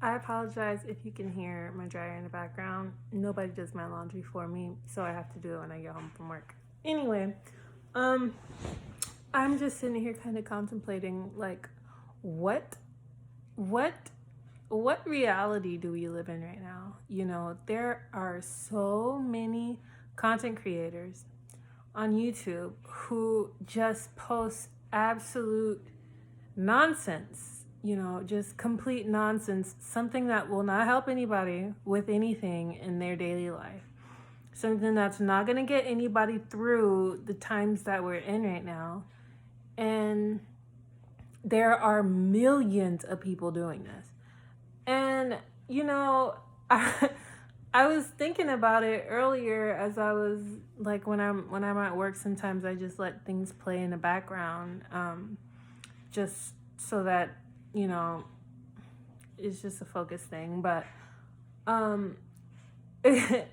I apologize if you can hear my dryer in the background. Nobody does my laundry for me, so I have to do it when I get home from work. Anyway, um, I'm just sitting here kind of contemplating, like, what, what, what reality do we live in right now? You know, there are so many content creators on YouTube who just post absolute nonsense, just complete nonsense, something that will not help anybody with anything in their daily life, something that's not going to get anybody through the times that we're in right now. And there are millions of people doing this. And, I, I was thinking about it earlier as I was like when I'm at work, sometimes I just let things play in the background, just so that, you know, it's just a focus thing. But um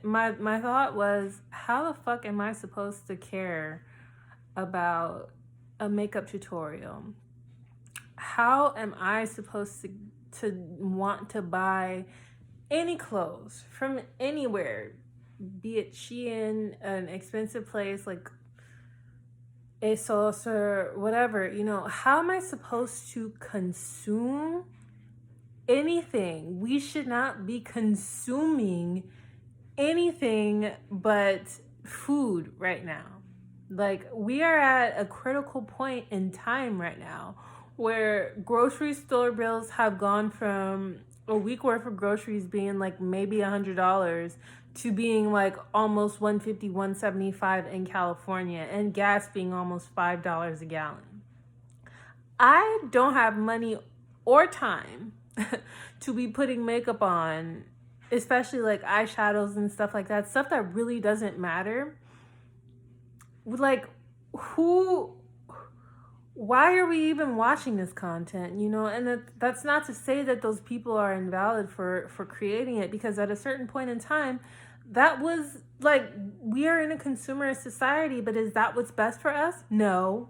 my thought was, how the fuck am I supposed to care about a makeup tutorial? How am I supposed to want to buy any clothes from anywhere, be it Shein, an expensive place like ASOS or whatever? How am I supposed to consume anything? We should not be consuming anything but food right now. Like, we are at a critical point in time right now where grocery store bills have gone from a week worth of groceries being like maybe $100 to being like almost 150, 175 in California, and gas being almost $5 a gallon. I don't have money or time to be putting makeup on, especially like eyeshadows and stuff like that, stuff that really doesn't matter. Like, who, why are we even watching this content? And that's not to say that those people are invalid for creating it, because at a certain point in time, that was like, we are in a consumerist society, but is that what's best for us? No.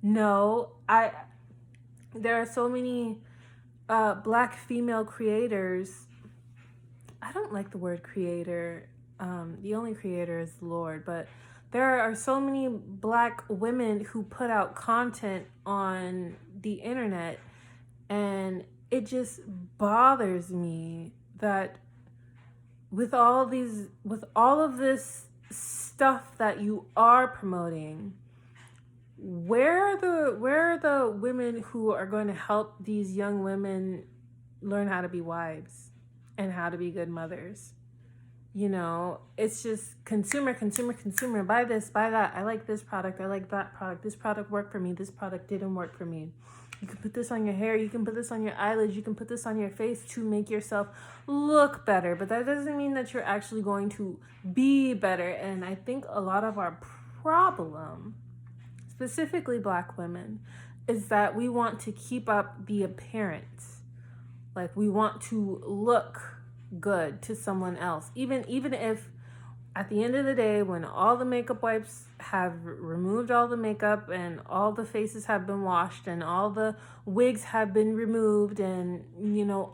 There are so many black female creators. I don't like the word creator. The only creator is the Lord, but there are so many black women who put out content on the internet, and it just bothers me that with all of this stuff that you are promoting, where are the women who are going to help these young women learn how to be wives and how to be good mothers? It's just consumer. Buy this, buy that. I like this product. I like that product. This product worked for me. This product didn't work for me. You can put this on your hair. You can put this on your eyelids. You can put this on your face to make yourself look better. But that doesn't mean that you're actually going to be better. And I think a lot of our problem, specifically black women, is that we want to keep up the appearance. Like, we want to look good to someone else, even if at the end of the day, when all the makeup wipes have removed all the makeup and all the faces have been washed and all the wigs have been removed, and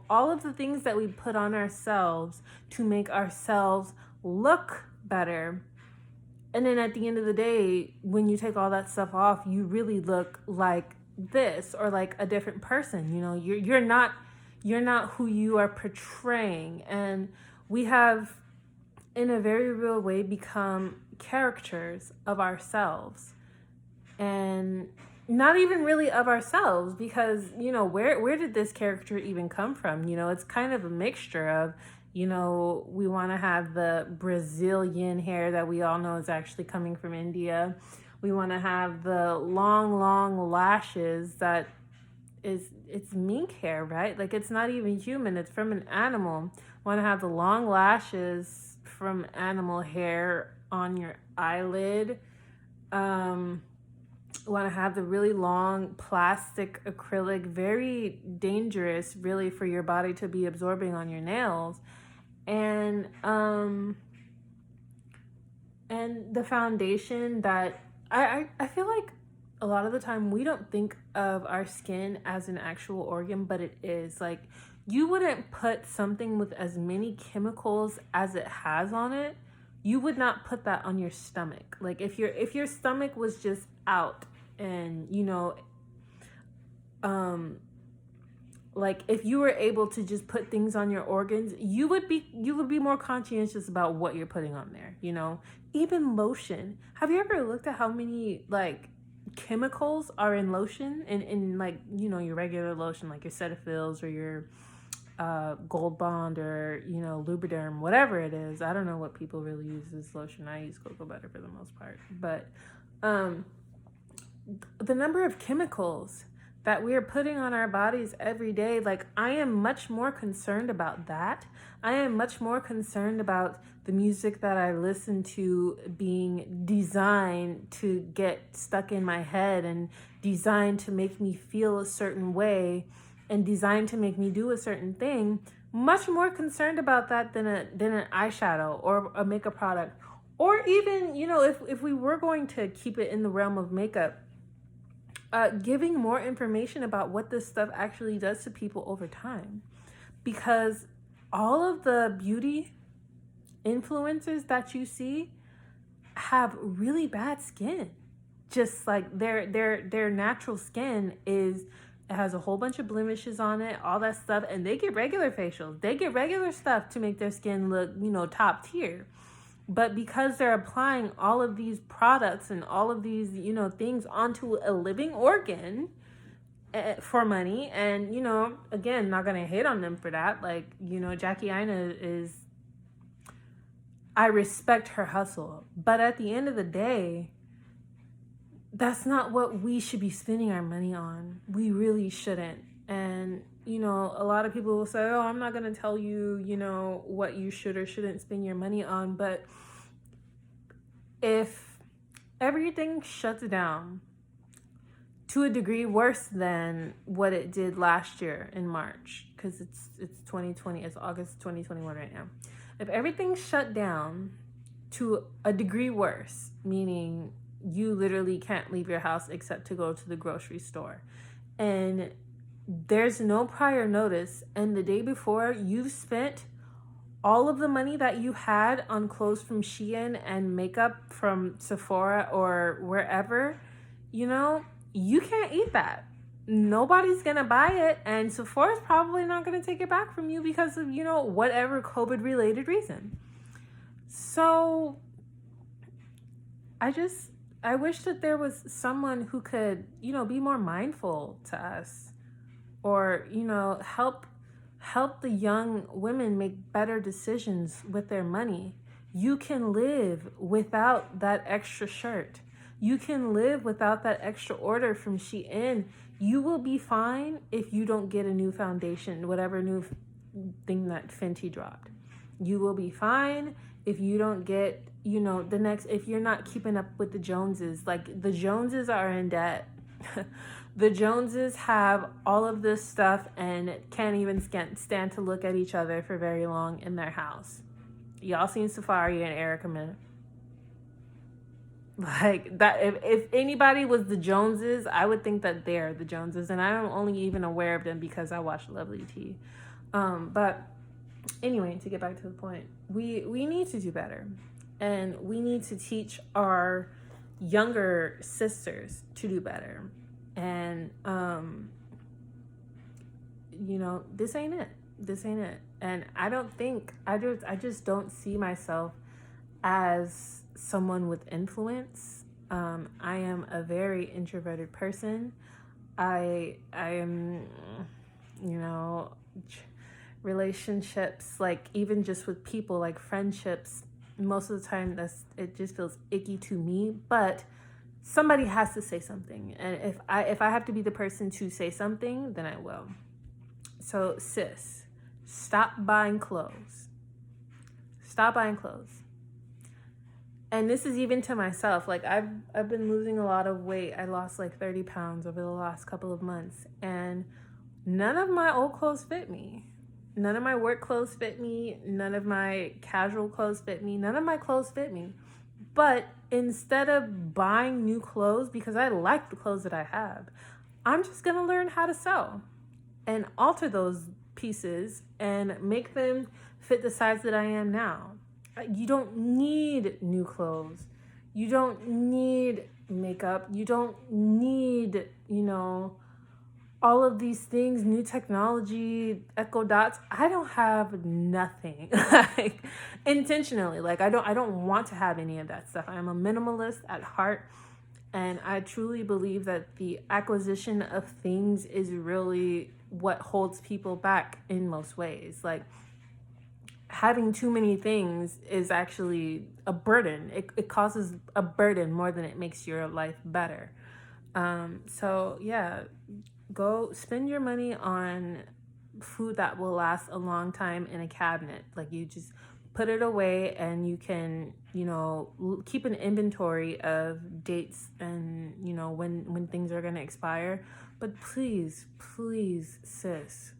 all of the things that we put on ourselves to make ourselves look better, and then at the end of the day, when you take all that stuff off, you really look like this, or like a different person. You're not who you are portraying. And we have, in a very real way, become characters of ourselves. And not even really of ourselves, because, where did this character even come from? It's kind of a mixture of, we want to have the Brazilian hair that we all know is actually coming from India. We want to have the long lashes that it's mink hair, right? Like, it's not even human, it's from an animal. Want to have the long lashes from animal hair on your eyelid. Want to have the really long plastic acrylic, very dangerous really for your body to be absorbing on your nails. And the foundation that I feel like a lot of the time we don't think of our skin as an actual organ, but it is. Like, you wouldn't put something with as many chemicals as it has on it. You would not put that on your stomach. Like if your stomach was just out and um like if you were able to just put things on your organs, you would be more conscientious about what you're putting on there, Even lotion. Have you ever looked at how many like chemicals are in lotion, in like, your regular lotion, like your Cetaphils or your Gold Bond or Lubriderm, whatever it is. I don't know what people really use as lotion. I use cocoa butter for the most part, but um the number of chemicals that we are putting on our bodies every day, like I am much more concerned about that. I am much more concerned about the music that I listen to being designed to get stuck in my head and designed to make me feel a certain way and designed to make me do a certain thing. Much more concerned about that than an eyeshadow or a makeup product. Or even, if we were going to keep it in the realm of makeup, giving more information about what this stuff actually does to people over time. Because all of the beauty influencers that you see have really bad skin. Just like their natural skin it has a whole bunch of blemishes on it, all that stuff, and they get regular facials. They get regular stuff to make their skin look, top tier. But because they're applying all of these products and all of these, things onto a living organ for money, and, again, not going to hate on them for that. Like, Jackie Aina I respect her hustle. But at the end of the day, that's not what we should be spending our money on. We really shouldn't. And, a lot of people will say, oh, I'm not going to tell you, what you should or shouldn't spend your money on. But if everything shuts down to a degree worse than what it did last year in March, because it's 2020, it's August 2021 right now. If everything shut down to a degree worse, meaning you literally can't leave your house except to go to the grocery store, and there's no prior notice, and the day before you've spent all of the money that you had on clothes from Shein and makeup from Sephora or wherever, you can't eat that. Nobody's gonna buy it, and Sephora's probably not gonna take it back from you because of, whatever COVID related reason. So I wish that there was someone who could, be more mindful to us, or, help the young women make better decisions with their money. You can live without that extra shirt. You can live without that extra order from Shein. You will be fine if you don't get a new foundation, whatever new thing that Fenty dropped. You will be fine if you don't get, if you're not keeping up with the Joneses. Like, the Joneses are in debt. The Joneses have all of this stuff and can't even stand to look at each other for very long in their house. Y'all seen Safari and Erica Mena? Like that, if anybody was the Joneses, I would think that they're the Joneses, and I'm only even aware of them because I watched Lovely Tea. But anyway, to get back to the point, we need to do better, and we need to teach our younger sisters to do better. And this ain't it. And I just don't see myself as someone with influence. I am a very introverted person. I am, relationships, like even just with people, like friendships, most of the time it just feels icky to me. But somebody has to say something, and if I have to be the person to say something, then I will. So sis, stop buying clothes. And this is even to myself. Like I've been losing a lot of weight. I lost like 30 pounds over the last couple of months, and none of my old clothes fit me. None of my work clothes fit me. None of my casual clothes fit me. None of my clothes fit me. But instead of buying new clothes, because I like the clothes that I have, I'm just going to learn how to sew and alter those pieces and make them fit the size that I am now. You don't need new clothes. You don't need makeup. You don't need, all of these things, new technology, Echo Dots. I don't have nothing. Like, intentionally. Like, I don't want to have any of that stuff. I'm a minimalist at heart. And I truly believe that the acquisition of things is really what holds people back in most ways. Like, having too many things is actually a burden. It causes a burden more than it makes your life better. So yeah, go spend your money on food that will last a long time in a cabinet. Like, you just put it away and you can, keep an inventory of dates and, when things are going to expire. But please, please, sis,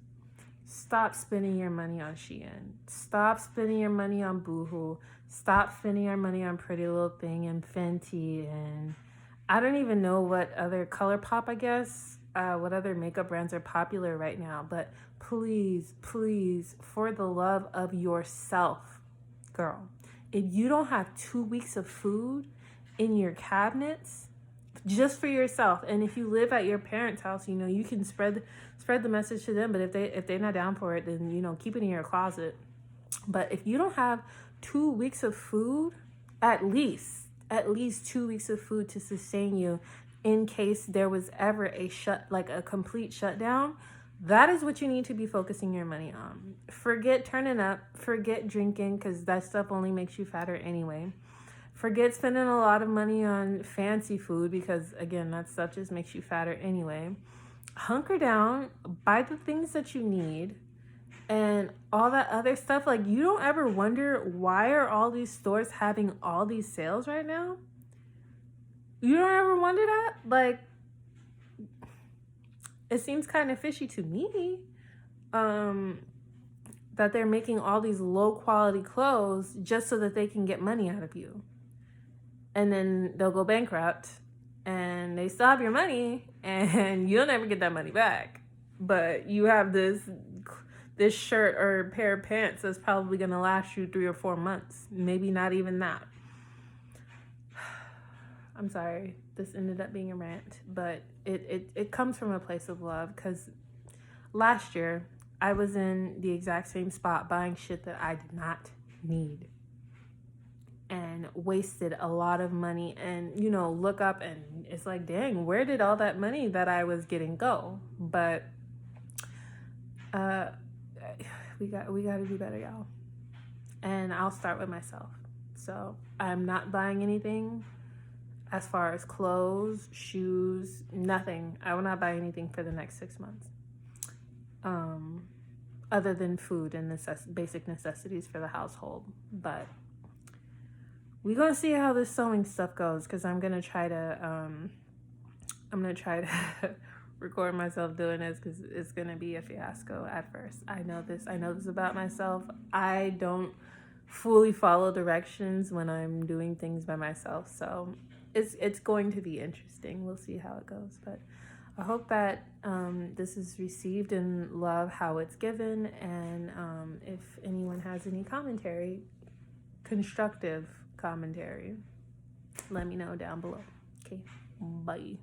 stop spending your money on Shein. Stop spending your money on Boohoo. Stop spending your money on Pretty Little Thing and Fenty, and I don't even know what other ColourPop, I guess, what other makeup brands are popular right now. But please, please, for the love of yourself, girl, if you don't have 2 weeks of food in your cabinets, just for yourself, and if you live at your parents' house, you can spread the message to them. But if they're not down for it, then keep it in your closet. But if you don't have 2 weeks of food, at least 2 weeks of food to sustain you in case there was ever a complete shutdown, that is what you need to be focusing your money on. Forget turning up, forget drinking, because that stuff only makes you fatter anyway. Forget spending a lot of money on fancy food, because again, that stuff just makes you fatter anyway. Hunker down, buy the things that you need, and all that other stuff. Like, you don't ever wonder, why are all these stores having all these sales right now? You don't ever wonder that? Like, it seems kind of fishy to me, that they're making all these low quality clothes just so that they can get money out of you. And then they'll go bankrupt and they still have your money and you'll never get that money back. But you have this shirt or pair of pants that's probably going to last you 3 or 4 months. Maybe not even that. I'm sorry. This ended up being a rant, but it comes from a place of love, because last year I was in the exact same spot buying shit that I did not need and wasted a lot of money, and look up and it's like, dang, where did all that money that I was getting go? But we got to do better, y'all. And I'll start with myself. So I'm not buying anything as far as clothes, shoes, nothing. I will not buy anything for the next 6 months, other than food and basic necessities for the household. But we're gonna see how this sewing stuff goes, because I'm gonna try to record myself doing this, because it's gonna be a fiasco at first. I know this about myself. I don't fully follow directions when I'm doing things by myself, so it's going to be interesting. We'll see how it goes, but I hope that this is received in love how it's given, and if anyone has any constructive commentary, let me know down below. Okay, bye.